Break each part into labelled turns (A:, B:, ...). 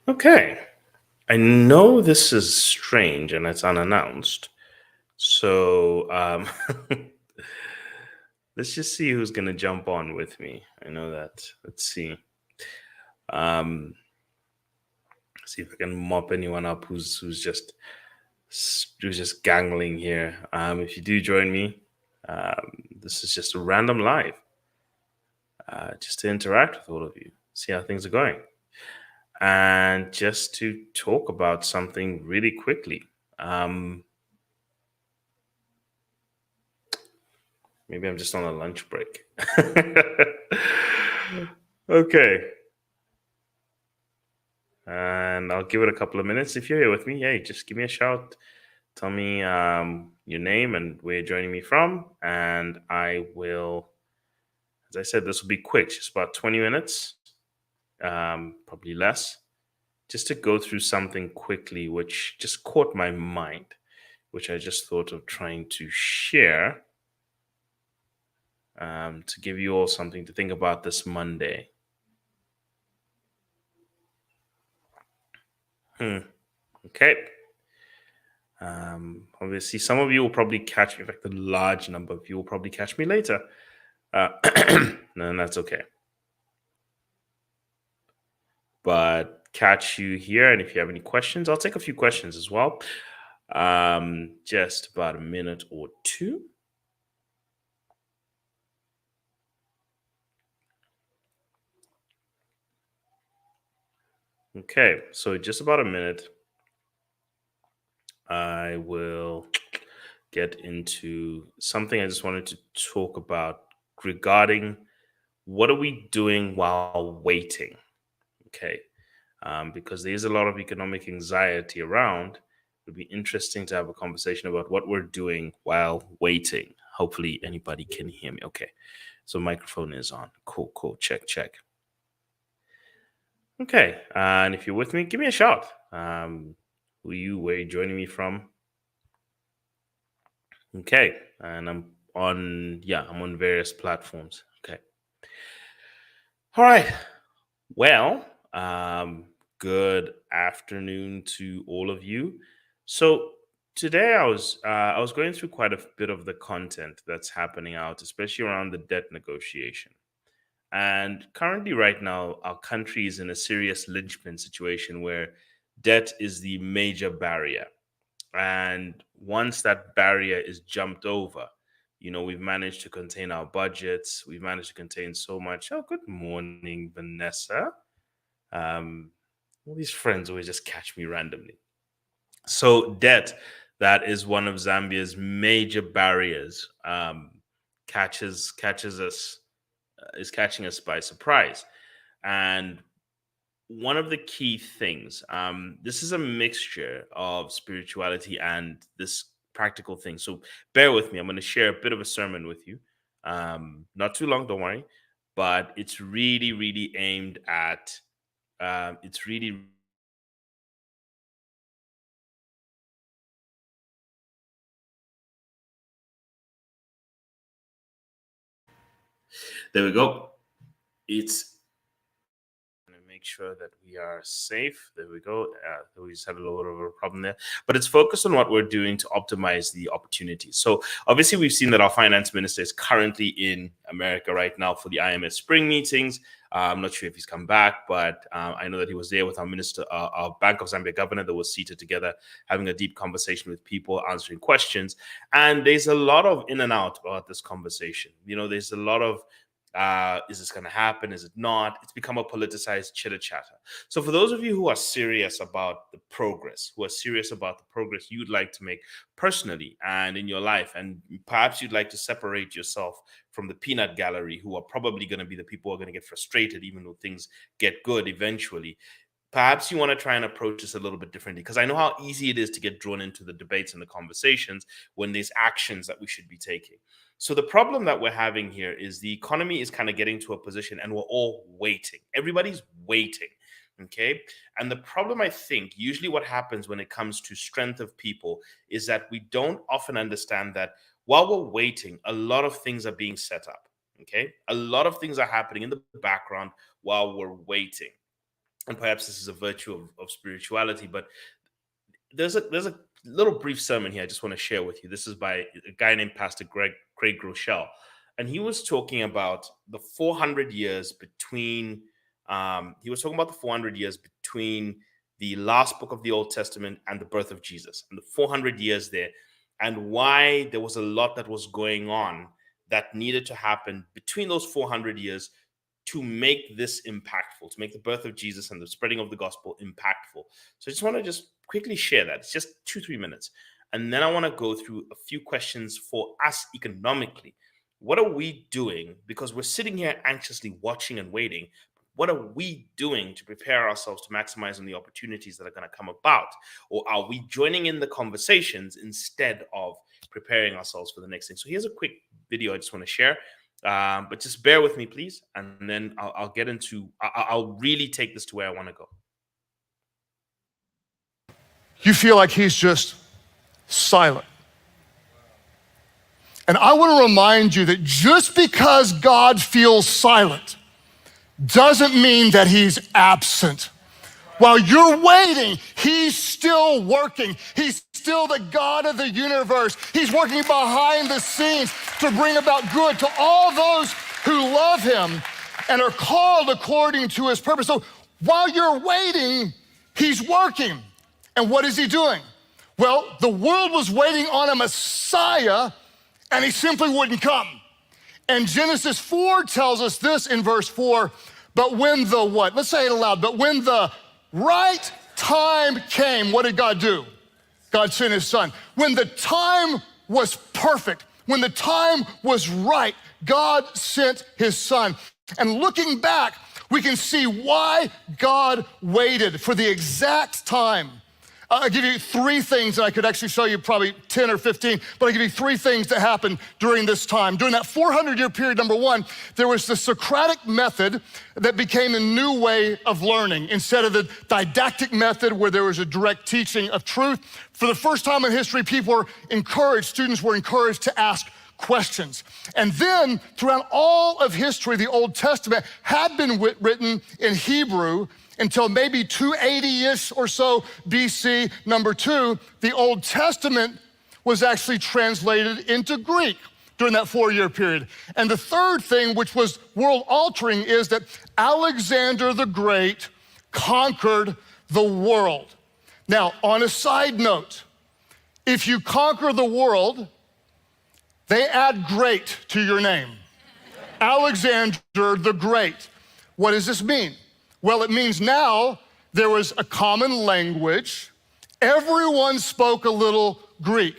A: Okay. I know this is strange and it's unannounced. So let's just see who's going to jump on with me. I know that. Let's see. Um, see if I can mop anyone up who's just gangling here. If you do join me, this is just a random live, just to interact with all of you, see how things are going, and just to talk about something really quickly. Um, Maybe I'm just on a lunch break. Okay. And I'll give it a couple of minutes. If you're here with me, hey, just give me a shout. Tell me your name and where you're joining me from. And I will, as I said, this will be quick, just about 20 minutes, probably less, just to go through something quickly, which just caught my mind, which I just thought of trying to share, to give you all something to think about this Monday. Hmm. Okay. Obviously, some of you will probably catch me. In fact, a large number of you will probably catch me later. Uh, and that's okay. But catch you here. And if you have any questions, I'll take a few questions as well. Just about a minute or two. Okay, so just about a minute. I will get into something I just wanted to talk about regarding what are we doing while waiting? Okay. Because there's a lot of economic anxiety around. It would be interesting to have a conversation about what we're doing while waiting. Hopefully, anybody can hear me. Okay. So, microphone is on. Cool, cool. Check, check. Okay. And if you're with me, give me a shout. Who you, where you joining me from? Okay. And I'm on various platforms. Okay. All right. Well, good afternoon to all of you. So today I was going through quite a bit of the content that's happening out, especially around the debt negotiation. And currently, right now, our country is in a serious linchpin situation where debt is the major barrier. And once that barrier is jumped over, we've managed to contain our budgets. We've managed to contain so much. Oh, good morning, Vanessa. Um, all these friends always just catch me randomly. So debt, that is one of Zambia's major barriers. Catches us is catching us by surprise, and one of the key things. This is a mixture of spirituality and this practical thing. So bear with me. I'm going to share a bit of a sermon with you. Not too long, don't worry, but it's really, really aimed at. It's really There we go. It's going to make sure that we are safe. There we go. We just had a little bit of a problem there, but it's focused on what we're doing to optimize the opportunities. So obviously, we've seen that our finance minister is currently in America right now for the IMF spring meetings. I'm not sure if he's come back, but I know that he was there with our minister, our Bank of Zambia governor, that was seated together, having a deep conversation with people, answering questions. And there's a lot of in and out about this conversation. There's a lot of is this going to happen? Is it not? It's become a politicized chitter chatter. So, for those of you who are serious about the progress, who are serious about the progress you'd like to make personally and in your life, and perhaps you'd like to separate yourself from the peanut gallery, who are probably going to be the people who are going to get frustrated even though things get good eventually. Perhaps you want to try and approach this a little bit differently, because I know how easy it is to get drawn into the debates and the conversations when there's actions that we should be taking. So the problem that we're having here is the economy is kind of getting to a position and we're all waiting. Everybody's waiting. Okay. And the problem, I think, usually what happens when it comes to strength of people is that we don't often understand that while we're waiting, a lot of things are being set up. Okay. A lot of things are happening in the background while we're waiting. and perhaps this is a virtue of spirituality, but there's a little brief sermon here I just want to share with you. This is by a guy named Pastor Craig Groeschel, and he was talking about the 400 years between. He was talking about the 400 years between the last book of the Old Testament and the birth of Jesus, and the 400 years there, and why there was a lot that was going on that needed to happen between those 400 years to make this impactful, to make the birth of Jesus and the spreading of the gospel impactful. So I just want to just quickly share that. It's just 2-3 minutes. And then I want to go through a few questions for us economically. What are we doing? Because we're sitting here anxiously watching and waiting. What are we doing to prepare ourselves to maximize on the opportunities that are going to come about? Or are we joining in the conversations instead of preparing ourselves for the next thing? So here's a quick video I just want to share. But just bear with me, please, and then I'll get into. I'll really take this to where I want to go.
B: You feel like he's just silent. And I want to remind you that just because God feels silent doesn't mean that he's absent. While you're waiting, he's still working. He's still the God of the universe. He's working behind the scenes to bring about good to all those who love him and are called according to his purpose. So while you're waiting, he's working. And what is he doing? Well, the world was waiting on a Messiah, and he simply wouldn't come. And Genesis 4 tells us this in verse 4, but when the what? Let's say it aloud. But when the right time came, what did God do? God sent his son. When the time was perfect, when the time was right, God sent his son. And looking back, we can see why God waited for the exact time. I'll give you 3 things, and I could actually show you probably 10 or 15, but I'll give you 3 things that happened during this time. During that 400-year period, number 1, there was the Socratic method that became a new way of learning. Instead of the didactic method where there was a direct teaching of truth, for the first time in history, students were encouraged to ask questions. And then throughout all of history, the Old Testament had been written in Hebrew until maybe 280-ish or so BC. Number 2, the Old Testament was actually translated into Greek during that 4-year period. And the third thing, which was world-altering, is that Alexander the Great conquered the world. Now, on a side note, if you conquer the world, they add great to your name. Alexander the Great. What does this mean? Well, it means now there was a common language. Everyone spoke a little Greek.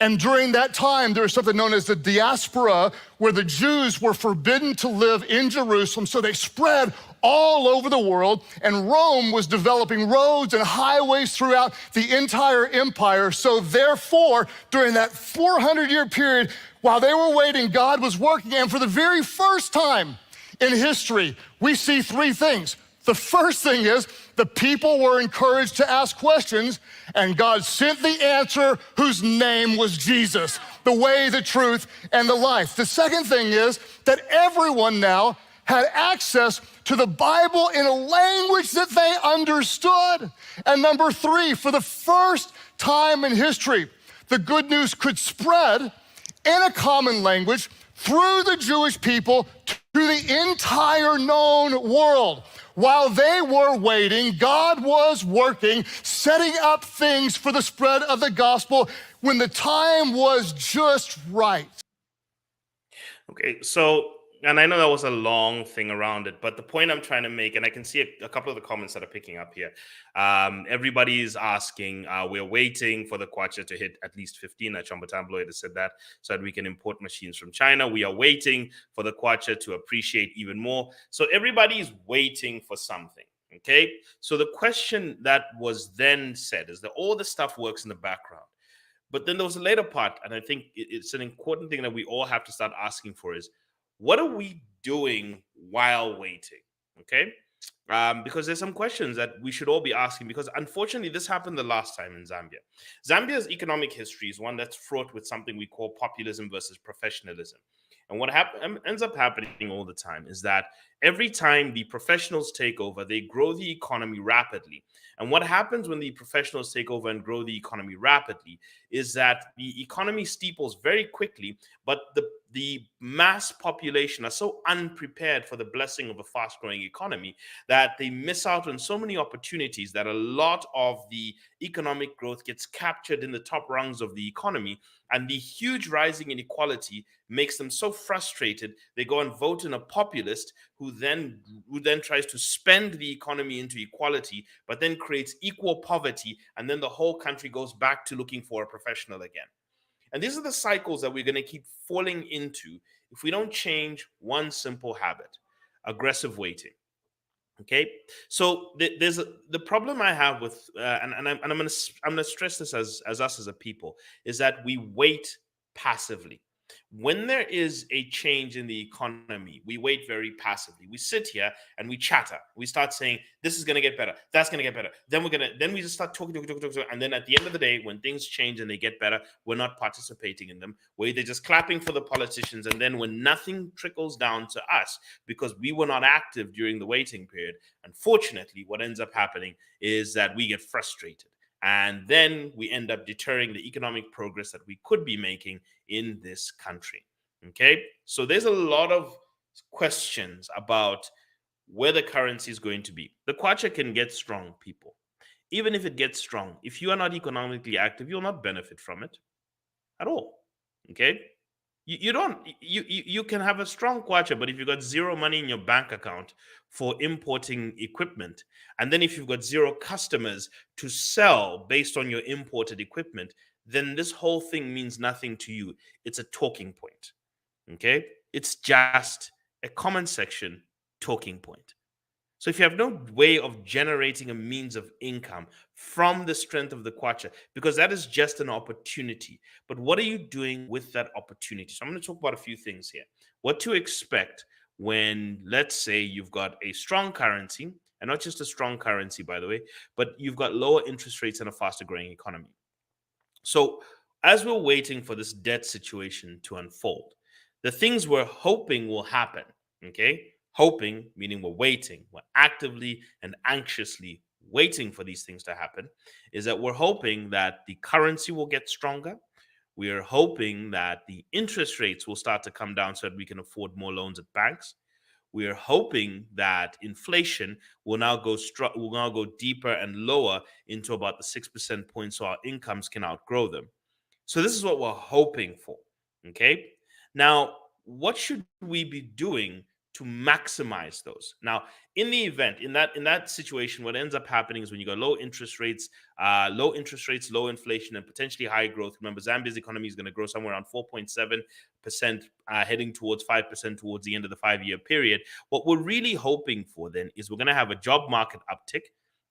B: And during that time, there was something known as the diaspora, where the Jews were forbidden to live in Jerusalem, so they spread all over the world, and Rome was developing roads and highways throughout the entire empire. So therefore, during that 400-year period, while they were waiting, God was working, and for the very first time in history, we see 3 things. The first thing is the people were encouraged to ask questions, and God sent the answer, whose name was Jesus, the way, the truth, and the life. The second thing is that everyone now had access to the Bible in a language that they understood. And number 3, for the first time in history, the good news could spread in a common language through the Jewish people to the entire known world. While they were waiting, God was working, setting up things for the spread of the gospel when the time was just right.
A: Okay, so, and I know that was a long thing around it, but the point I'm trying to make, and I can see a couple of the comments that are picking up here. Everybody's asking, we're waiting for the kwacha to hit at least 15. Chamba Tabloid has said that, so that we can import machines from China. We are waiting for the kwacha to appreciate even more. So everybody's waiting for something, okay? So the question that was then said is that all the stuff works in the background. But then there was a later part, and I think it's an important thing that we all have to start asking for is, what are we doing while waiting? Okay. Because there's some questions that we should all be asking, because unfortunately this happened the last time in Zambia. Zambia's economic history is one that's fraught with something we call populism versus professionalism. And what ends up happening all the time is that every time the professionals take over, they grow the economy rapidly. And what happens when the professionals take over and grow the economy rapidly is that the economy steeples very quickly, but the mass population are so unprepared for the blessing of a fast growing economy that they miss out on so many opportunities that a lot of the economic growth gets captured in the top rungs of the economy. And the huge rising inequality makes them so frustrated they go and vote in a populist who then tries to spend the economy into equality, but then creates equal poverty, and then the whole country goes back to looking for a professional again. And these are the cycles that we're going to keep falling into if we don't change one simple habit: aggressive waiting. Okay, so the problem I have with I'm gonna stress this as us as a people is that we wait passively. When there is a change in the economy, we wait very passively. We sit here and we chatter. We start saying this is gonna get better, that's gonna get better. Then we just start talking, and then at the end of the day, when things change and they get better, we're not participating in them. We're either just clapping for the politicians, and then when nothing trickles down to us because we were not active during the waiting period, unfortunately, what ends up happening is that we get frustrated. And then we end up deterring the economic progress that we could be making in this country. Okay. So there's a lot of questions about where the currency is going to be. The kwacha can get strong, people. Even if it gets strong, if you are not economically active, you'll not benefit from it at all. Okay. You don't you can have a strong kwacha, but if you've got zero money in your bank account for importing equipment, and then if you've got zero customers to sell based on your imported equipment, then this whole thing means nothing to you. It's a talking point. Okay, it's just a comment section talking point. So if you have no way of generating a means of income from the strength of the kwacha, because that is just an opportunity. But what are you doing with that opportunity? So I'm going to talk about a few things here. What to expect when, let's say, you've got a strong currency, and not just a strong currency, by the way, but you've got lower interest rates and a faster growing economy. So, as we're waiting for this debt situation to unfold, the things we're hoping will happen, okay? Hoping, meaning we're actively and anxiously waiting for these things to happen, is that we're hoping that the currency will get stronger. We are hoping that the interest rates will start to come down so that we can afford more loans at banks. We are hoping that inflation will now go deeper and lower into about the 6% point so our incomes can outgrow them. So this is what we're hoping for. Okay. Now, what should we be doing to maximize those? Now, in the event, in that situation, what ends up happening is when you got low interest rates, low inflation, and potentially high growth. Remember, Zambia's economy is going to grow somewhere around 4.7%, heading towards 5% towards the end of the 5-year period. What we're really hoping for then is we're going to have a job market uptick,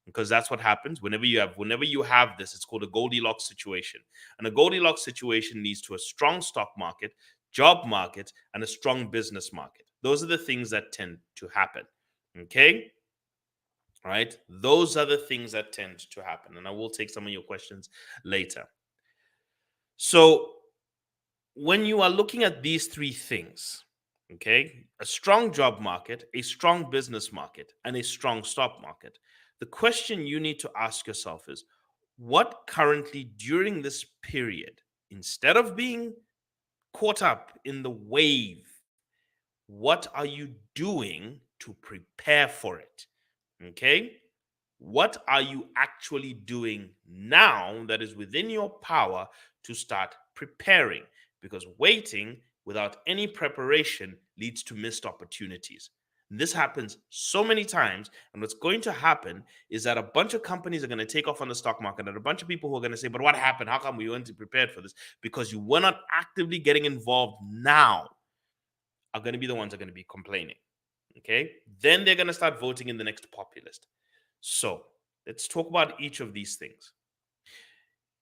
A: because that's what happens whenever you have this. It's called a Goldilocks situation, and a Goldilocks situation leads to a strong stock market, job market, and a strong business market. Those are the things that tend to happen. Okay. All right. Those are the things that tend to happen. And I will take some of your questions later. So, when you are looking at these three things, okay, a strong job market, a strong business market, and a strong stock market, the question you need to ask yourself is what currently during this period, instead of being caught up in the wave, what are you doing to prepare for it? Okay. What are you actually doing now that is within your power to start preparing? Because waiting without any preparation leads to missed opportunities. This happens so many times. And what's going to happen is that a bunch of companies are going to take off on the stock market, and a bunch of people who are going to say, but what happened? How come we weren't prepared for this? Because you were not actively getting involved now, are going to be the ones that are going to be complaining. Okay. Then they're going to start voting in the next populist. So let's talk about each of these things.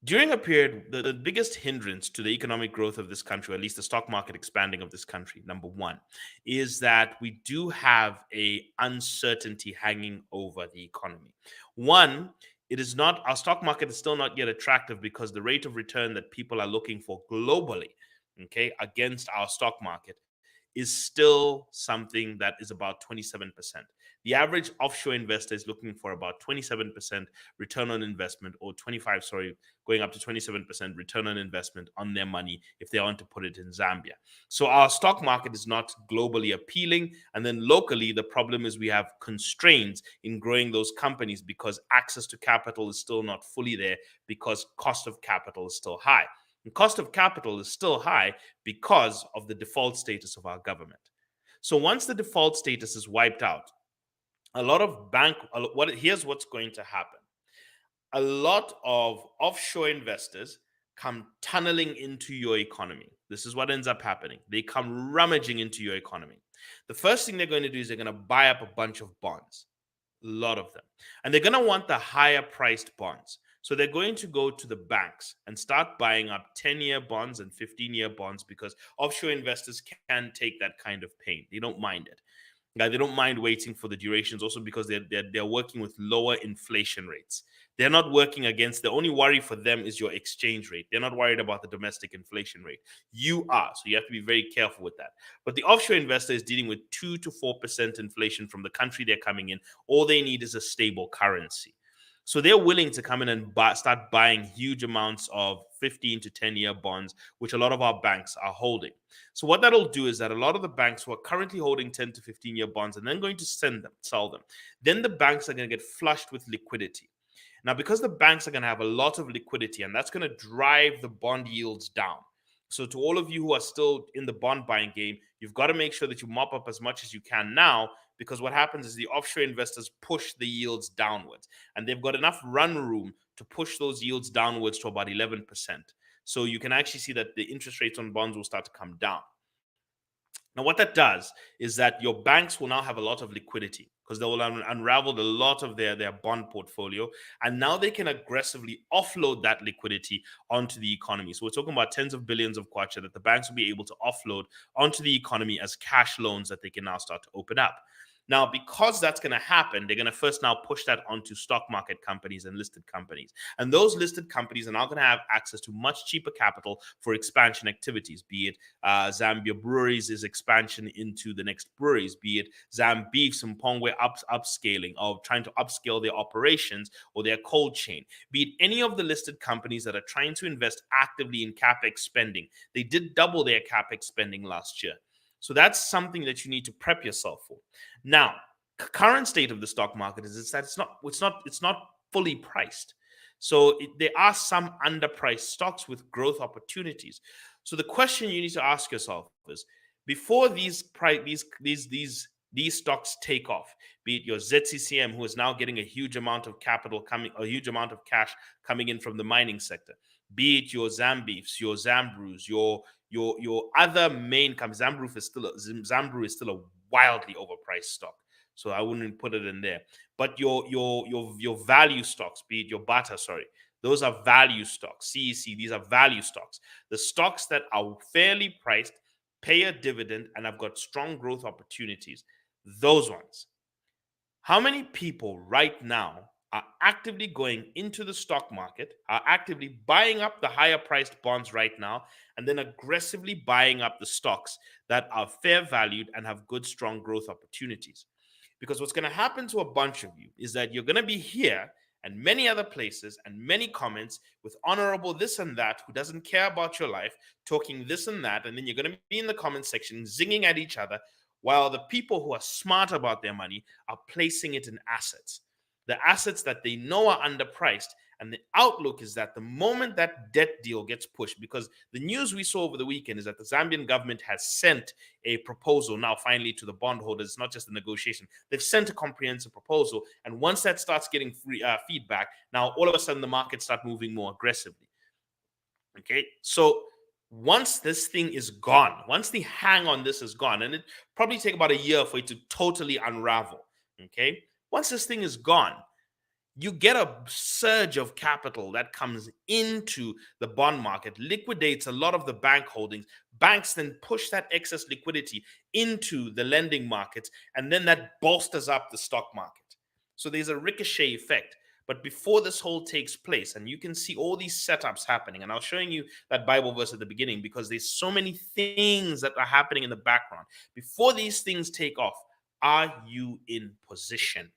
A: During a period, the biggest hindrance to the economic growth of this country, or at least the stock market expanding of this country, number one, is that we do have a uncertainty hanging over the economy. One, it is not, our stock market is still not yet attractive because the rate of return that people are looking for globally, okay, against our stock market is still something that is about 27%. The average offshore investor is looking for about 27% return on investment, or 25, sorry, going up to 27% return on investment on their money if they want to put it in Zambia. So our stock market is not globally appealing. And then locally, the problem is we have constraints in growing those companies because access to capital is still not fully there, because cost of capital is still high. And cost of capital is still high because of the default status of our government. So once the default status is wiped out, a lot of here's what's going to happen. A lot of offshore investors come tunneling into your economy. This is what ends up happening. They come rummaging into your economy. The first thing they're going to do is they're going to buy up a bunch of bonds, a lot of them. And they're going to want the higher priced bonds. So they're going to go to the banks and start buying up 10-year bonds and 15-year bonds, because offshore investors can take that kind of pain. They don't mind it. They don't mind waiting for the durations, also because they're working with lower inflation rates. They're not working against, the only worry for them is your exchange rate. They're not worried about the domestic inflation rate. You are. So you have to be very careful with that. But the offshore investor is dealing with 2 to 4% inflation from the country they're coming in. All they need is a stable currency. So they're willing to come in and start buying huge amounts of 15 to 10-year bonds, which a lot of our banks are holding. So what that'll do is that a lot of the banks who are currently holding 10 to 15-year bonds and then going to sell them, then the banks are going to get flushed with liquidity. Now, because the banks are going to have a lot of liquidity, and that's going to drive the bond yields down. So to all of you who are still in the bond buying game, you've got to make sure that you mop up as much as you can now, because what happens is the offshore investors push the yields downwards, and they've got enough run room to push those yields downwards to about 11%. So you can actually see that the interest rates on bonds will start to come down. Now, what that does is that your banks will now have a lot of liquidity, because they will unravel a lot of their bond portfolio, and now they can aggressively offload that liquidity onto the economy. So we're talking about tens of billions of kwacha that the banks will be able to offload onto the economy as cash loans that they can now start to open up. Now, because that's going to happen, they're going to first now push that onto stock market companies and listed companies. And those listed companies are now going to have access to much cheaper capital for expansion activities, be it Zambia Breweries' expansion into the next breweries, be it Zambeef's and Pongwe upscaling, or trying to upscale their operations or their cold chain, be it any of the listed companies that are trying to invest actively in CapEx spending. They did double their CapEx spending last year. So that's something that you need to prep yourself for. Now, current state of the stock market is that it's not fully priced. So there are some underpriced stocks with growth opportunities. So the question you need to ask yourself is, before these stocks take off, be it your ZCCM, who is now getting a huge amount of capital coming, a huge amount of cash coming in from the mining sector, be it your Zambeefs, your Zambrews, your other main companies. Zambrew is still a wildly overpriced stock, so I wouldn't put it in there. But your value stocks, be it your Bata, those are value stocks. CEC, these are value stocks. The stocks that are fairly priced, pay a dividend, and have got strong growth opportunities. Those ones. How many people right now are actively going into the stock market, are actively buying up the higher priced bonds right now, and then aggressively buying up the stocks that are fair valued and have good, strong growth opportunities? Because what's going to happen to a bunch of you is that you're going to be here and many other places and many comments with honorable this and that who doesn't care about your life, talking this and that, and then you're going to be in the comment section zinging at each other, while the people who are smart about their money are placing it in assets. The assets that they know are underpriced. And the outlook is that the moment that debt deal gets pushed, because the news we saw over the weekend is that the Zambian government has sent a proposal now finally to the bondholders. It's not just a negotiation. They've sent a comprehensive proposal. And once that starts getting feedback, now all of a sudden the markets start moving more aggressively. Okay, so once this thing is gone, once the hang on this is gone, and it probably take about a year for it to totally unravel. Okay, once this thing is gone, you get a surge of capital that comes into the bond market, liquidates a lot of the bank holdings. Banks then push that excess liquidity into the lending markets, and then that bolsters up the stock market. So there's a ricochet effect. But before this whole takes place, and you can see all these setups happening, and I was showing you that Bible verse at the beginning because there's so many things that are happening in the background. Before these things take off, are you in position?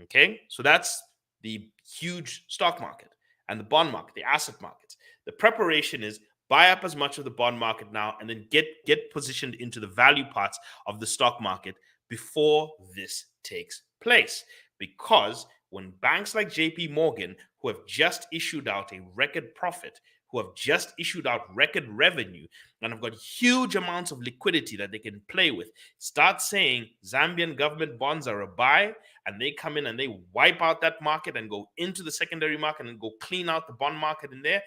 A: Okay, so that's the huge stock market and the bond market, the asset markets. The preparation is buy up as much of the bond market now and then get positioned into the value parts of the stock market before this takes place. Because when banks like JP Morgan, who have just issued out a record profit, who have just issued out record revenue, and have got huge amounts of liquidity that they can play with, start saying Zambian government bonds are a buy, and they come in and they wipe out that market and go into the secondary market and go clean out the bond market in there,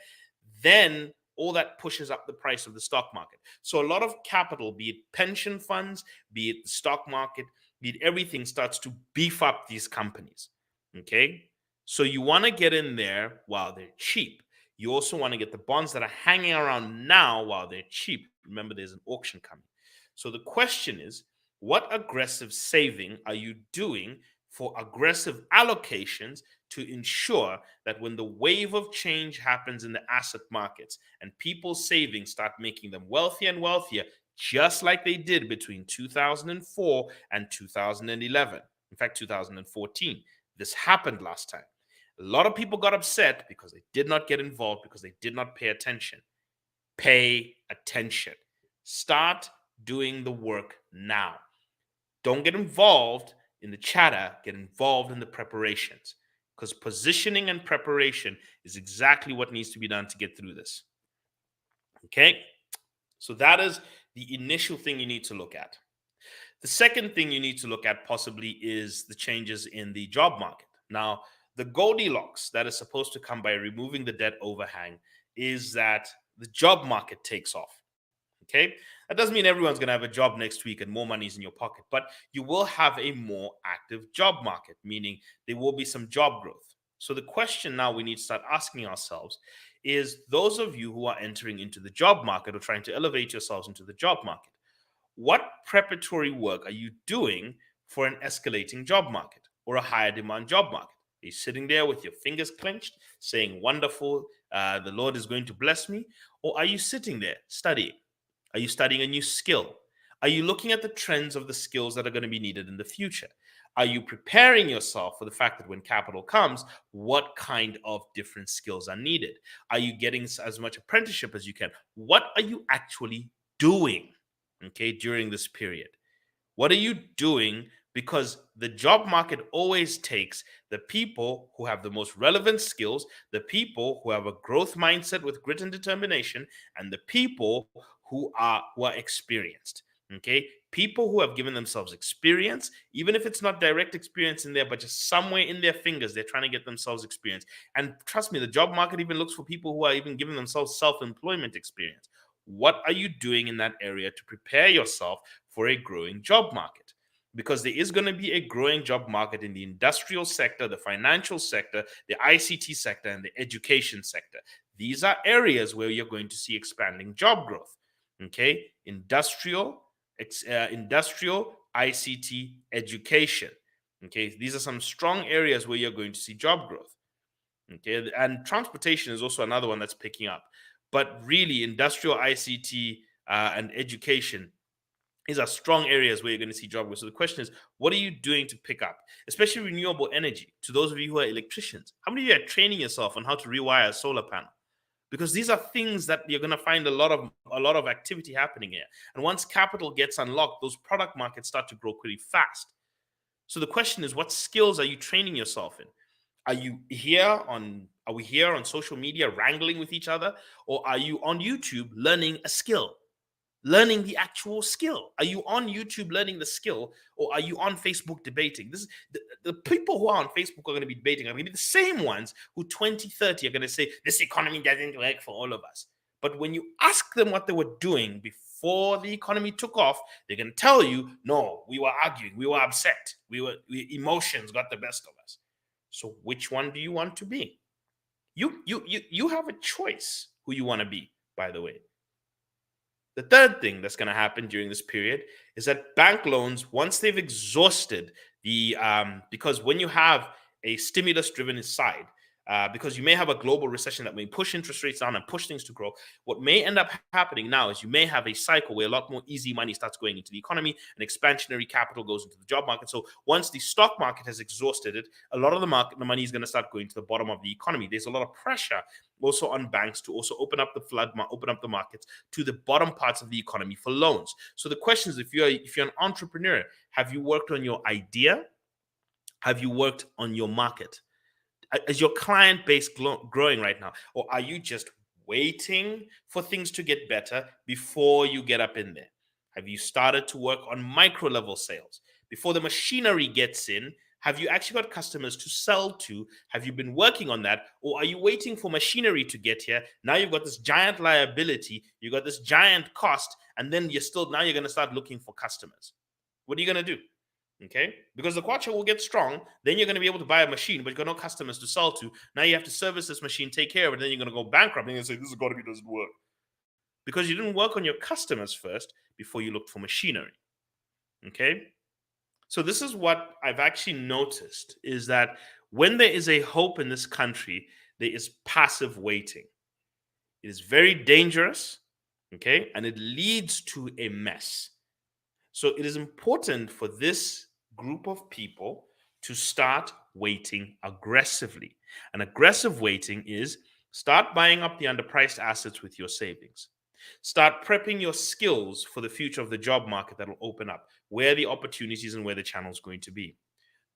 A: then all that pushes up the price of the stock market. So a lot of capital, be it pension funds, be it the stock market, be it everything, starts to beef up these companies. Okay? So you want to get in there while they're cheap. You also want to get the bonds that are hanging around now while they're cheap. Remember, there's an auction coming. So the question is, what aggressive saving are you doing for aggressive allocations to ensure that when the wave of change happens in the asset markets and people's savings start making them wealthier and wealthier, just like they did between 2004 and 2011, in fact, 2014, this happened last time. A lot of people got upset because they did not get involved, because they did not pay attention. Pay attention. Start doing the work now. Don't get involved in the chatter, get involved in the preparations, because positioning and preparation is exactly what needs to be done to get through this. Okay? So that is the initial thing you need to look at. The second thing you need to look at possibly is the changes in the job market. Now, the Goldilocks that is supposed to come by removing the debt overhang is that the job market takes off. Okay, that doesn't mean everyone's going to have a job next week and more money is in your pocket, but you will have a more active job market, meaning there will be some job growth. So the question now we need to start asking ourselves is, those of you who are entering into the job market or trying to elevate yourselves into the job market, what preparatory work are you doing for an escalating job market or a higher demand job market? Are you sitting there with your fingers clenched saying, wonderful, the Lord is going to bless me? Or are you sitting there studying? Are you studying a new skill? Are you looking at the trends of the skills that are going to be needed in the future? Are you preparing yourself for the fact that when capital comes, what kind of different skills are needed? Are you getting as much apprenticeship as you can? What are you actually doing, okay, during this period? What are you doing? Because the job market always takes the people who have the most relevant skills, the people who have a growth mindset with grit and determination, and the people who are experienced. Okay, people who have given themselves experience, even if it's not direct experience in there, but just somewhere in their fingers, they're trying to get themselves experience. And trust me, the job market even looks for people who are even giving themselves self-employment experience. What are you doing in that area to prepare yourself for a growing job market? Because there is going to be a growing job market in the industrial sector, the financial sector, the ICT sector, and the education sector. These are areas where you're going to see expanding job growth. Okay, industrial, ICT, education. Okay, these are some strong areas where you're going to see job growth. Okay, and transportation is also another one that's picking up. But really, industrial, ICT, and education, these are strong areas where you're going to see job growth. So the question is, what are you doing to pick up, especially renewable energy? To those of you who are electricians, how many of you are training yourself on how to rewire a solar panel? Because these are things that you're going to find a lot of activity happening here. And once capital gets unlocked, those product markets start to grow pretty fast. So the question is, what skills are you training yourself in? Are we here on social media wrangling with each other, or are you on YouTube learning a skill? Learning the actual skill? Are you on YouTube learning the skill, or are you on Facebook debating? This is the people who are on Facebook are going to be debating are going to be the same ones who 2030 are going to say this economy doesn't work for all of us. But when you ask them what they were doing before the economy took off, they're going to tell you, no, we were arguing, we were upset, emotions got the best of us. So which one do you want to be? You have a choice who you want to be, by the way. The third thing that's going to happen during this period is that bank loans, once they've exhausted because when you have a stimulus-driven side. Because you may have a global recession that may push interest rates down and push things to grow. What may end up happening now is you may have a cycle where a lot more easy money starts going into the economy and expansionary capital goes into the job market. So once the stock market has exhausted it, a lot of the money is going to start going to the bottom of the economy. There's a lot of pressure also on banks to also open up the markets to the bottom parts of the economy for loans. So the question is, if you're an entrepreneur, have you worked on your idea? Have you worked on your market? Is your client base growing right now? Or are you just waiting for things to get better before you get up in there? Have you started to work on micro level sales? Before the machinery gets in, have you actually got customers to sell to? Have you been working on that? Or are you waiting for machinery to get here? Now you've got this giant liability, you've got this giant cost, and then you're going to start looking for customers. What are you going to do? Okay, because the kwacha will get strong, then you're going to be able to buy a machine, but you've got no customers to sell to. Now you have to service this machine, take care of it, then you're going to go bankrupt and say, this economy doesn't work. Because you didn't work on your customers first before you looked for machinery. Okay, so this is what I've actually noticed, is that when there is a hope in this country, there is passive waiting. It is very dangerous, okay, and it leads to a mess. So it is important for this group of people to start waiting aggressively. And aggressive waiting is start buying up the underpriced assets with your savings. Start prepping your skills for the future of the job market that will open up, where the opportunities and where the channel is going to be.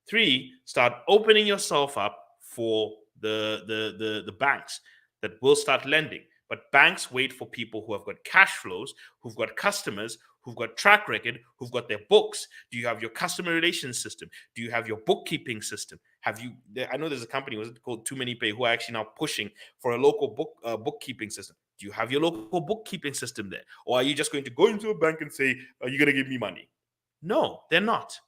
A: 3, start opening yourself up for the banks that will start lending. But banks wait for people who have got cash flows, who've got customers, who've got track record, who've got their books. Do you have your customer relations system? Do you have your bookkeeping system? I know there's a company called Too Many Pay who are actually now pushing for a local bookkeeping system. Do you have your local bookkeeping system there? Or are you just going to go into a bank and say, are you going to give me money? No, they're not.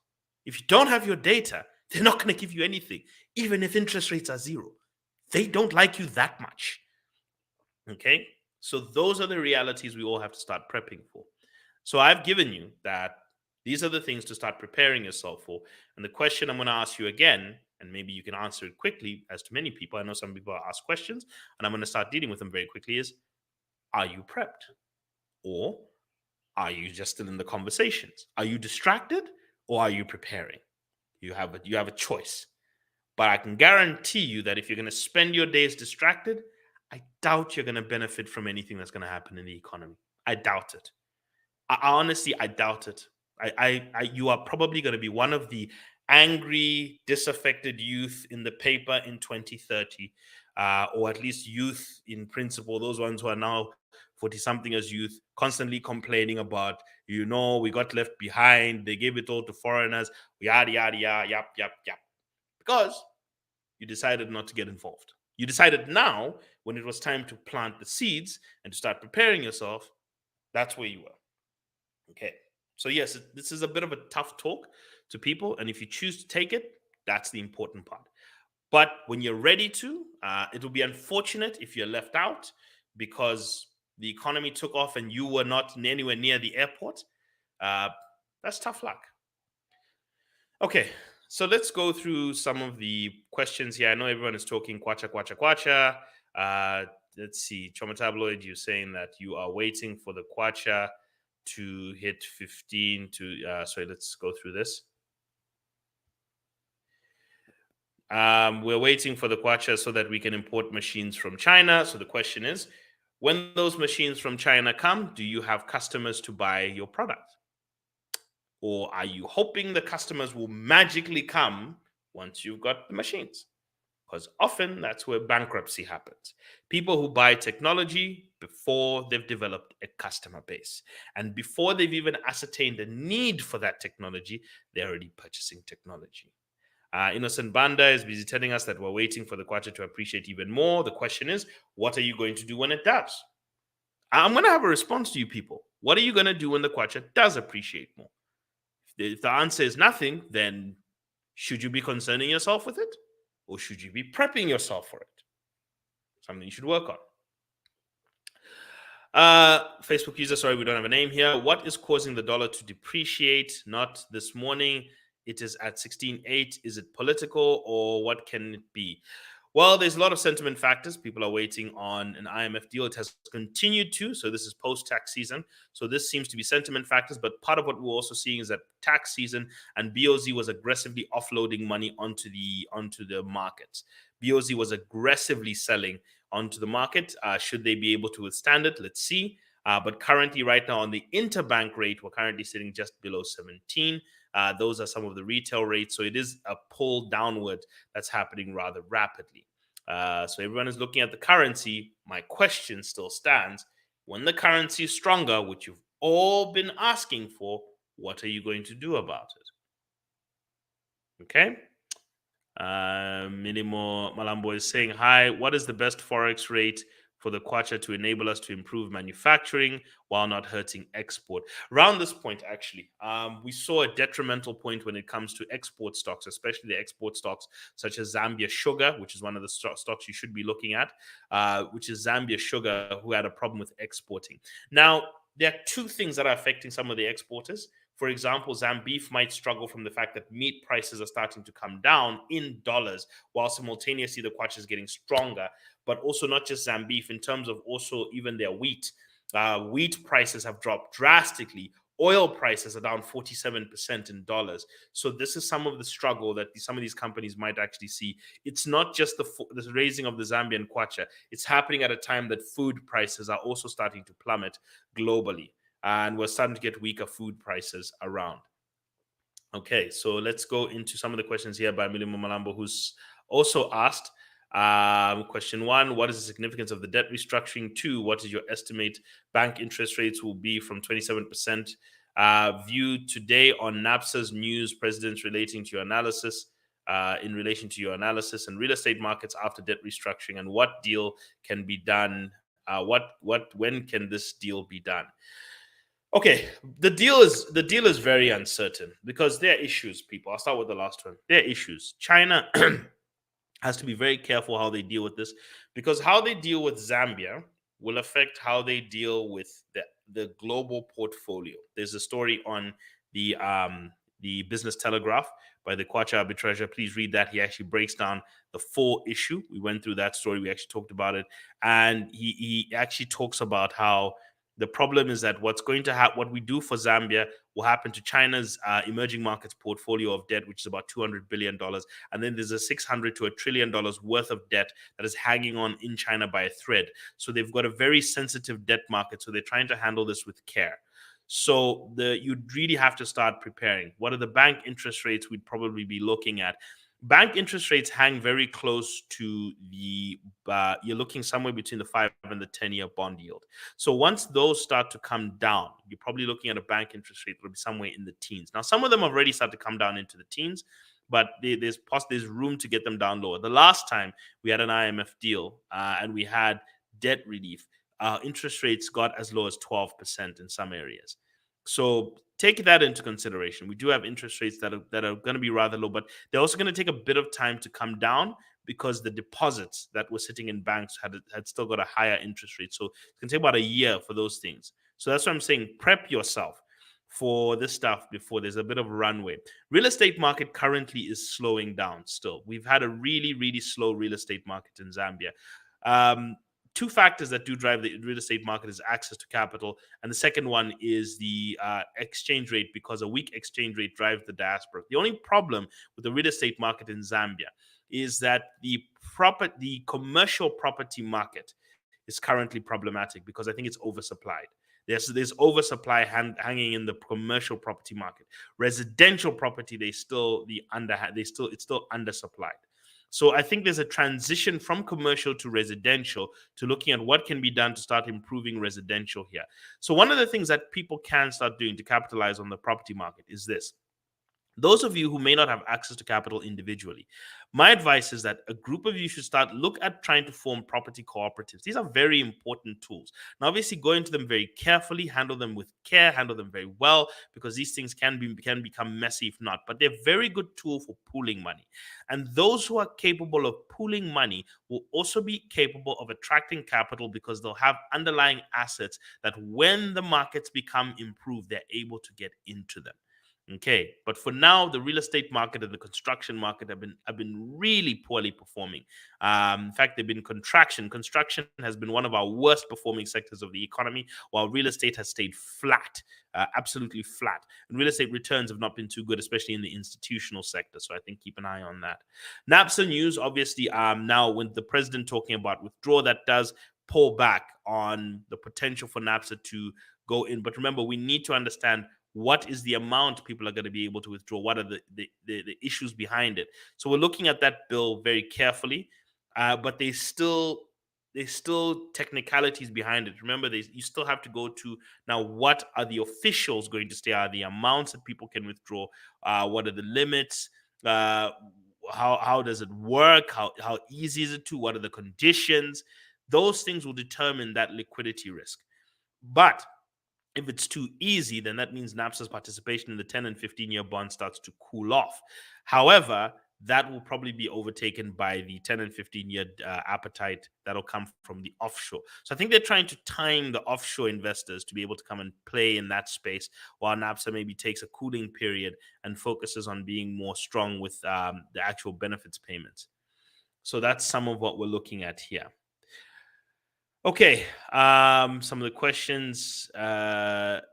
A: If you don't have your data, they're not going to give you anything, even if interest rates are 0. They don't like you that much. Okay, so those are the realities we all have to start prepping for. So I've given you that these are the things to start preparing yourself for. And the question I'm going to ask you again, and maybe you can answer it quickly, as to many people, I know some people ask questions, and I'm going to start dealing with them very quickly, is, are you prepped? Or are you just still in the conversations? Are you distracted or are you preparing? You have a choice. But I can guarantee you that if you're going to spend your days distracted, I doubt you're going to benefit from anything that's going to happen in the economy. I doubt it. I doubt it. You are probably going to be one of the angry, disaffected youth in the paper in 2030, or at least youth in principle, those ones who are now 40-something as youth, constantly complaining about, we got left behind, they gave it all to foreigners, yada, yada, yada, yap, yap, yap. Because you decided not to get involved. You decided now, when it was time to plant the seeds and to start preparing yourself, that's where you were. Okay. So yes, this is a bit of a tough talk to people. And if you choose to take it, that's the important part. But when you're ready to, it will be unfortunate if you're left out because the economy took off and you were not anywhere near the airport. That's tough luck. Okay. So let's go through some of the questions here. I know everyone is talking kwacha, kwacha, kwacha. Let's see. Choma Tabloid, you're saying that you are waiting for the kwacha to hit 15 to... sorry, let's go through this. We're waiting for the kwacha so that we can import machines from China. So the question is, when those machines from China come, do you have customers to buy your product? Or are you hoping the customers will magically come once you've got the machines? Because often that's where bankruptcy happens. People who buy technology before they've developed a customer base. And before they've even ascertained the need for that technology, they're already purchasing technology. Innocent Banda is busy telling us that we're waiting for the kwacha to appreciate even more. The question is, what are you going to do when it does? I'm going to have a response to you people. What are you going to do when the kwacha does appreciate more? If the answer is nothing, then should you be concerning yourself with it? Or should you be prepping yourself for it? Something you should work on. Facebook user, sorry, we don't have a name here. What is causing the dollar to depreciate? Not this morning. it is at 16.8. Is it political, or what can it be? Well, there's a lot of sentiment factors. People are waiting on an IMF deal. It has continued to. So this is post-tax season. So this seems to be sentiment factors. But part of what we're also seeing is that tax season and BOZ was aggressively offloading money onto the markets. BOZ was aggressively selling onto the market. Should they be able to withstand it? Let's see. But currently, right now, on the interbank rate, we're currently sitting just below 17. Those are some of the retail rates. So it is a pull downward that's happening rather rapidly. So everyone is looking at the currency. My question still stands. When the currency is stronger, which you've all been asking for, what are you going to do about it? Okay. Minimo Malambo is saying, hi, what is the best Forex rate for the kwacha to enable us to improve manufacturing while not hurting export? Around this point, actually, we saw a detrimental point when it comes to export stocks, especially the export stocks such as Zambia Sugar, which is one of the stocks you should be looking at, which is Zambia Sugar, who had a problem with exporting. Now, there are two things that are affecting some of the exporters. For example, Zambeef might struggle from the fact that meat prices are starting to come down in dollars, while simultaneously the kwacha is getting stronger. But also not just Zambeef, in terms of also even their wheat. Wheat prices have dropped drastically. Oil prices are down 47% in dollars. So this is some of the struggle that some of these companies might actually see. It's not just the raising of the Zambian kwacha. It's happening at a time that food prices are also starting to plummet globally. And we're starting to get weaker food prices around. Okay, so let's go into some of the questions here by Milimo Malambo, who's also asked. Question 1, what is the significance of the debt restructuring? 2, what is your estimate bank interest rates will be from 27%? View today on NAPSA's news, presidents relating to your analysis, in relation to your analysis and real estate markets after debt restructuring, and what deal can be done? When can this deal be done? Okay, the deal is very uncertain because there are issues, people. I'll start with the last one. There are issues. China has to be very careful how they deal with this, because how they deal with Zambia will affect how they deal with the global portfolio. There's a story on the Business Telegraph by the Kwacha arbitrager. Please read that. He actually breaks down the full issue. We went through that story. We actually talked about it, and he actually talks about how the problem is that what's going to happen, what we do for Zambia will happen to China's emerging markets portfolio of debt, which is about $200 billion. And then there's a $600 to $1 trillion worth of debt that is hanging on in China by a thread. So they've got a very sensitive debt market. So they're trying to handle this with care. So you'd really have to start preparing. What are the bank interest rates we'd probably be looking at? Bank interest rates hang very close to you're looking somewhere between the 5 and the 10-year bond yield. So once those start to come down, you're probably looking at a bank interest rate that will be somewhere in the teens. Now, some of them have already started to come down into the teens, but there's room to get them down lower. The last time we had an IMF deal and we had debt relief, interest rates got as low as 12% in some areas. So take that into consideration. We do have interest rates that are going to be rather low, but they're also going to take a bit of time to come down because the deposits that were sitting in banks had still got a higher interest rate. So it's going to take about a year for those things. So that's what I'm saying. Prep yourself for this stuff before there's a bit of runway. Real estate market currently is slowing down still. We've had a really, really slow real estate market in Zambia. Two factors that do drive the real estate market is access to capital, and the second one is the exchange rate, because a weak exchange rate drives the diaspora. The only problem with the real estate market in Zambia is that the commercial property market is currently problematic because I think it's oversupplied. There's oversupply hanging in the commercial property market. Residential property, it's still undersupplied. So I think there's a transition from commercial to residential to looking at what can be done to start improving residential here. So one of the things that people can start doing to capitalize on the property market is this. Those of you who may not have access to capital individually, my advice is that a group of you should look at trying to form property cooperatives. These are very important tools. Now, obviously, go into them very carefully, handle them with care, handle them very well, because these things can become messy if not. But they're a very good tool for pooling money. And those who are capable of pooling money will also be capable of attracting capital because they'll have underlying assets that when the markets become improved, they're able to get into them. Okay, but for now, the real estate market and the construction market have been really poorly performing. In fact, they've been contraction. Construction has been one of our worst performing sectors of the economy, while real estate has stayed flat, absolutely flat. And real estate returns have not been too good, especially in the institutional sector. So I think keep an eye on that. NAPSA news, obviously, now with the president talking about withdrawal, that does pull back on the potential for NAPSA to go in. But remember, we need to understand what is the amount people are going to be able to withdraw, what are the issues behind it. So we're looking at that bill very carefully, but there's still technicalities behind it. Remember, you still have to go to now, what are the officials going to stay, are the amounts that people can withdraw, what are the limits, uh, how does it work, how easy is it to, what are the conditions. Those things will determine that liquidity risk. But if it's too easy, then that means NAPSA's participation in the 10 and 15-year bond starts to cool off. However, that will probably be overtaken by the 10 and 15-year appetite that'll come from the offshore. So I think they're trying to time the offshore investors to be able to come and play in that space, while NAPSA maybe takes a cooling period and focuses on being more strong with the actual benefits payments. So that's some of what we're looking at here. Okay, some of the questions said,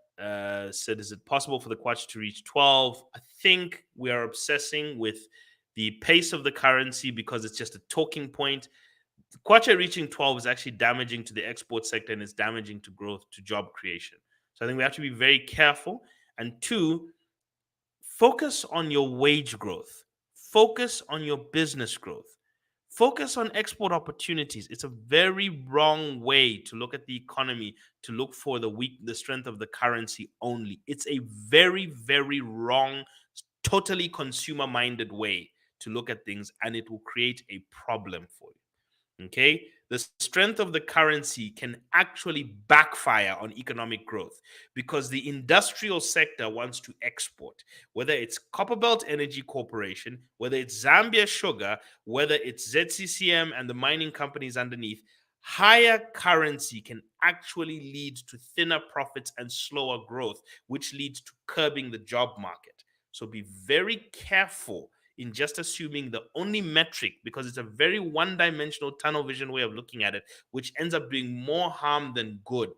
A: is it possible for the Kwacha to reach 12? I think we are obsessing with the pace of the currency because it's just a talking point. The Kwacha reaching 12 is actually damaging to the export sector and it's damaging to growth, to job creation. So I think we have to be very careful. And two, focus on your wage growth, focus on your business growth. Focus on export opportunities. It's a very wrong way to look at the economy, to look for the strength of the currency only. It's a very, very wrong, totally consumer-minded way to look at things, and it will create a problem for you. Okay? The strength of the currency can actually backfire on economic growth because the industrial sector wants to export, whether it's Copperbelt Energy Corporation, whether it's Zambia Sugar, whether it's ZCCM and the mining companies underneath. Higher currency can actually lead to thinner profits and slower growth, which leads to curbing the job market. So be very careful in just assuming the only metric, because it's a very one-dimensional tunnel vision way of looking at it, which ends up doing more harm than good.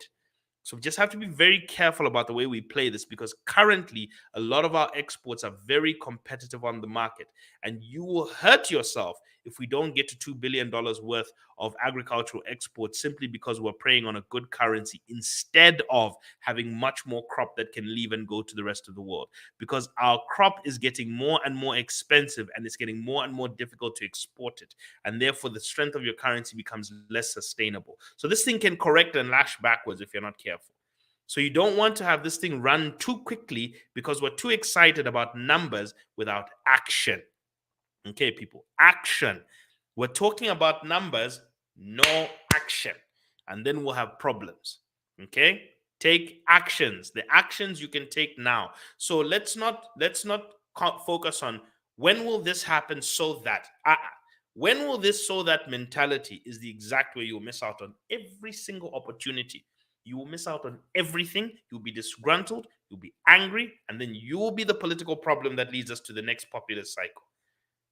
A: So we just have to be very careful about the way we play this, because currently a lot of our exports are very competitive on the market, and you will hurt yourself if we don't get to $2 billion worth of agricultural exports simply because we're preying on a good currency instead of having much more crop that can leave and go to the rest of the world, because our crop is getting more and more expensive and it's getting more and more difficult to export it, and therefore the strength of your currency becomes less sustainable. So this thing can correct and lash backwards if you're not careful. So you don't want to have this thing run too quickly because we're too excited about numbers without action. Okay, people, action. We're talking about numbers, no action. And then we'll have problems. Okay? Take actions. The actions you can take now. So let's not focus on when will this happen so that. When will this so that mentality is the exact way you'll miss out on every single opportunity. You will miss out on everything. You'll be disgruntled. You'll be angry. And then you will be the political problem that leads us to the next populist cycle.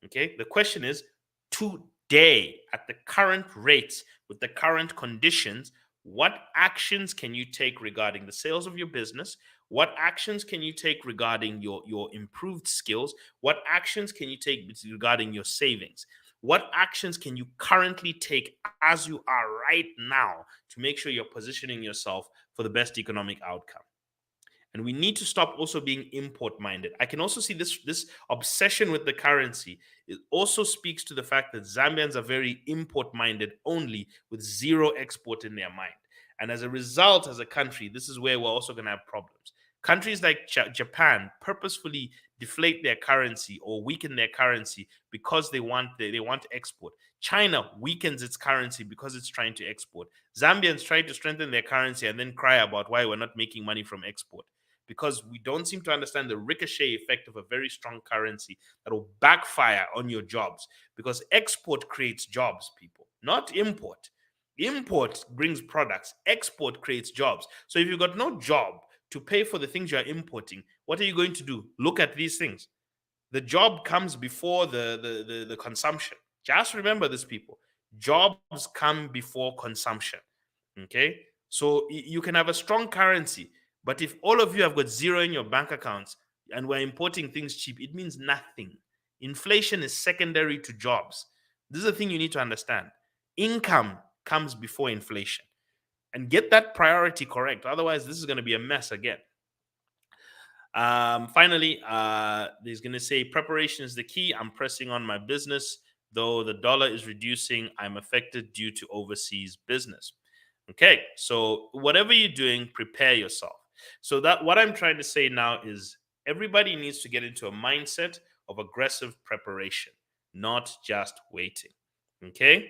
A: Okay, the question is, today, at the current rates, with the current conditions, what actions can you take regarding the sales of your business? What actions can you take regarding your improved skills? What actions can you take regarding your savings? What actions can you currently take as you are right now to make sure you're positioning yourself for the best economic outcome? And we need to stop also being import minded. I can also see this obsession with the currency. It also speaks to the fact that Zambians are very import minded only, with zero export in their mind. And as a result, as a country, this is where we're also going to have problems. Countries like Japan purposefully deflate their currency or weaken their currency because they want export. China weakens its currency because it's trying to export. Zambians try to strengthen their currency and then cry about why we're not making money from export, because we don't seem to understand the ricochet effect of a very strong currency that will backfire on your jobs, because export creates jobs, people, not import. Import brings products. Export creates jobs. So if you've got no job to pay for the things you are importing, what are you going to do? Look at these things. The job comes before the consumption. Just remember this, people. Jobs come before consumption. Okay, so you can have a strong currency, but if all of you have got zero in your bank accounts and we're importing things cheap, it means nothing. Inflation is secondary to jobs. This is the thing you need to understand. Income comes before inflation, and get that priority correct. Otherwise, this is going to be a mess again. Finally, there's going to say preparation is the key. I'm pressing on my business. Though the dollar is reducing, I'm affected due to overseas business. Okay, so whatever you're doing, prepare yourself. So that what I'm trying to say now is everybody needs to get into a mindset of aggressive preparation, not just waiting. Okay?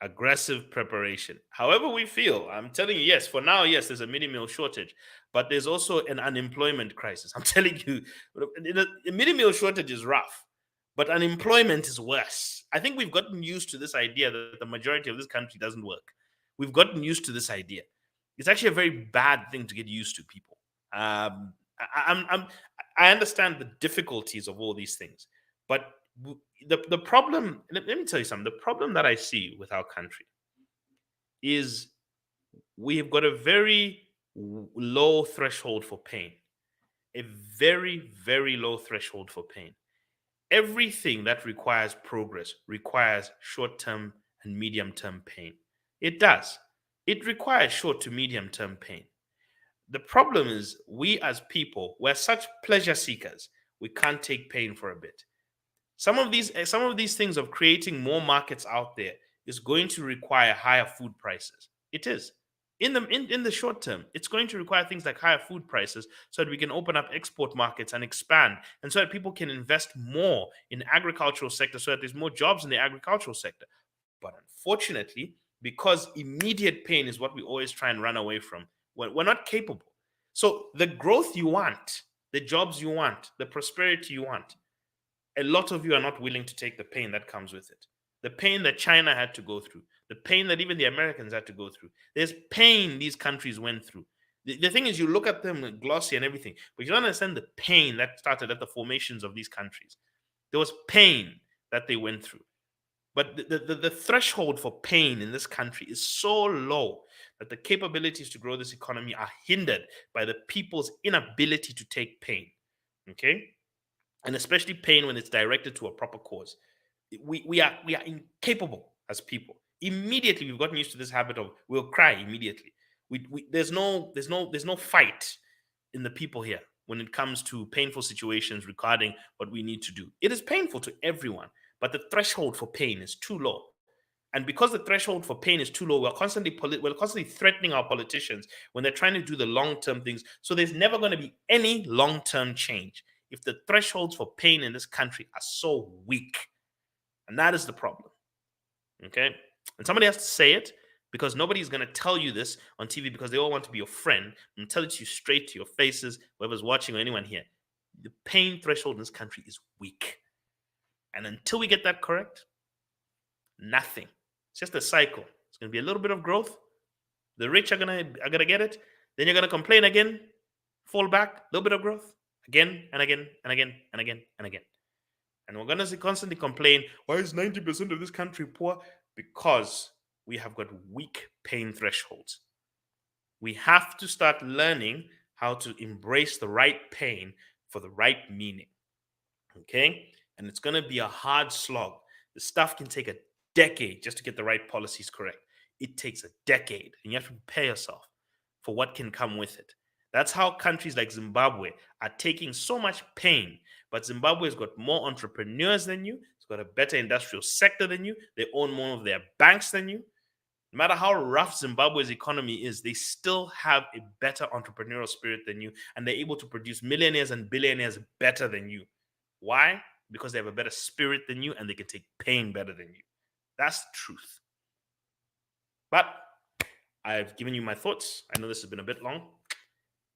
A: Aggressive preparation. However we feel, I'm telling you, yes, for now, yes, there's a mini meal shortage, but there's also an unemployment crisis. I'm telling you, the mini meal shortage is rough, but unemployment is worse. I think we've gotten used to this idea that the majority of this country doesn't work. We've gotten used to this idea. It's actually a very bad thing to get used to, people. I understand the difficulties of all these things, but the problem, let me tell you something. The problem that I see with our country is we've got a very low threshold for pain, a very, very low threshold for pain. Everything that requires progress requires short term and medium term pain. It does. It requires short to medium term pain. The problem is, we as people, we're such pleasure seekers, we can't take pain for a bit. Some of these things of creating more markets out there is going to require higher food prices. It is. In the short term, it's going to require things like higher food prices so that we can open up export markets and expand, and so that people can invest more in the agricultural sector, so that there's more jobs in the agricultural sector. But unfortunately, because immediate pain is what we always try and run away from, we're not capable. So the growth you want, the jobs you want, the prosperity you want, a lot of you are not willing to take the pain that comes with it. The pain that China had to go through, the pain that even the Americans had to go through. There's pain these countries went through. The thing is, you look at them glossy and everything, but you don't understand the pain that started at the formations of these countries. There was pain that they went through. But the threshold for pain in this country is so low that the capabilities to grow this economy are hindered by the people's inability to take pain. Okay? And especially pain when it's directed to a proper cause. We are incapable as people. Immediately, we've gotten used to this habit of we'll cry immediately. There's no fight in the people here when it comes to painful situations regarding what we need to do. It is painful to everyone, but the threshold for pain is too low. And because the threshold for pain is too low, we're constantly threatening our politicians when they're trying to do the long-term things. So there's never going to be any long-term change if the thresholds for pain in this country are so weak. And that is the problem. Okay? And somebody has to say it, because nobody's going to tell you this on TV, because they all want to be your friend and tell it to you straight to your faces, whoever's watching or anyone here. The pain threshold in this country is weak. And until we get that correct, nothing. It's just a cycle. It's going to be a little bit of growth. The rich are gonna get it. Then you're gonna complain again, fall back, a little bit of growth, again and again and again and again and again. And we're gonna constantly complain, why is 90% of this country poor? Because we have got weak pain thresholds. We have to start learning how to embrace the right pain for the right meaning. Okay? And it's going to be a hard slog. The stuff can take a decade just to get the right policies correct. It takes a decade, and you have to prepare yourself for what can come with it. That's how countries like Zimbabwe are taking so much pain. But Zimbabwe's got more entrepreneurs than you. It's got a better industrial sector than you. They own more of their banks than you. No matter how rough Zimbabwe's economy is, they still have a better entrepreneurial spirit than you, and they're able to produce millionaires and billionaires better than you. Why? Because they have a better spirit than you, and they can take pain better than you. That's the truth. But I've given you my thoughts. I know this has been a bit long.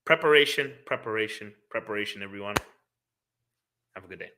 A: Preparation, preparation, preparation, everyone. Have a good day.